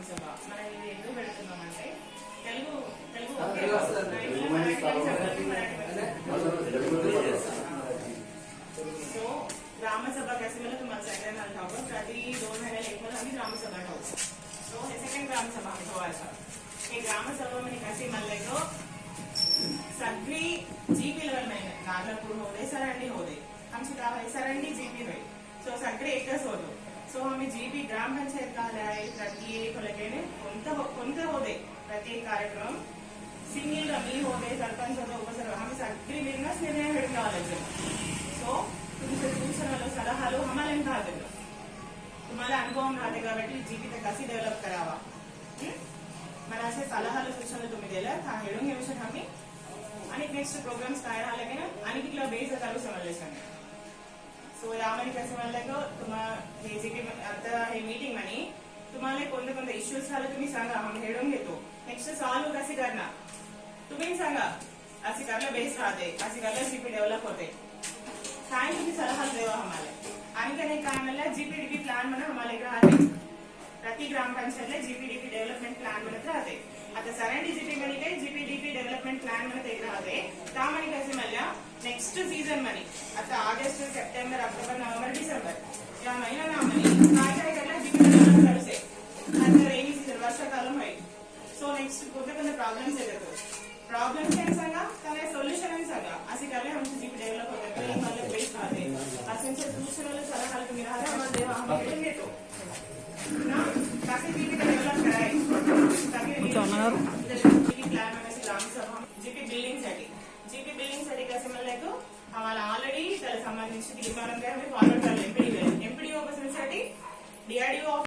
సభ మనం ఇది ఎందుకు పెడుతున్నామంటే తెలుగు తెలుగు तो ग्राम सभा कैसे मिले तुम्हाला सगळ्यांना ठाऊक प्रति 2 महिन्याला एक मला आम्ही ग्राम सभा ठाऊक तो हे सेकंड ग्राम सभा आम्ही ठेवायचा हे ग्राम सभा म्हणजे कशी म्हणले तो सगळी जीपी लेवल मध्ये नागपूर हो दे सरांडी हो दे आमची गाव आहे सरांडी जीपी होय सो सगळे एकच होतो सो आम्ही जीपी ग्रामपंचायत कार्यालय आहे प्रति एक लगेने कोणते हो दे प्रत्येक कार्यक्रम सिंगल मी हो दे सरपंच होतो उपसर्व आम्ही सगळी मिळूनच निर्णय घेऊन आलायचे सो तुमचे सूचनाలు సలహాలు आम्हाला भाग तुम्हाला अनुभव राहते కాబట్టి जीपी कशी डेव्हलप करावा मला असे सलहाలు सूचनाలు तुम्ही दिल्या हा हेळून घेऊ शकता आम्ही आणि नेक्स्ट प्रोग्राम्स काय राहिले की ना आणि किती बेस चालू समजले सांग सो यामध्ये कसं म्हणलं की तुम्हाला हे जीपी आता हे मीटिंग मध्ये तुम्हाला कोणते कोणते इश्यूज झाले तुम्ही सांगा आम्ही हेळून घेतो नेक्स्ट सॉल्व कसे करणार तुम्ही सांगा असे करले बेस राहते असे करले जीपी डेव्हलप होते काय तुम्ही सलहा देवा आम्हाला आणि काही काय म्हणलं जीपीडीपी प्लॅन म्हणून आम्हाला एक राहते प्रति ग्रामपंचायतला जीपीडीपी डेव्हलपमेंट प्लॅन म्हणत राहते आता सरांडी जीपी मध्ये काही जीपीडीपी डेव्हलपमेंट प्लॅन म्हणत एक राहते त्यामध्ये कसे म्हणल्या नेक्स्ट सीझन मध्ये आता August September October November December या महिन्यामध्ये काय काय करायला जीपी डेव्हलप करते आता रेनी सीझन वर्षाकाలం होईल सो नेक्स्ट कोणते कोणते प्रॉब्लेम्स येतात प्रॉब्लेम्स काय सांगा त्याला सोल्युशन आणि सांगा असे करले आमची जीपी डेव्हलप होते मला बेस राहते असेंच्या सूचनाला सलहाలు तुम्ही राहते आम्हाला देवा आम्ही घेऊन घेतो ना कसे जीपी डेव्हलप करायचं जीपी प्लॅन मध्ये ग्राम सभा जीपी बिल्डिंग साठी कसे म्हणलं तो आम्हाला ऑलरेडी त्याला संबंधित डिपार्टमेंट फॉरवर्ड करले एमपीडीओ पर्सन साठी डीआरडीओ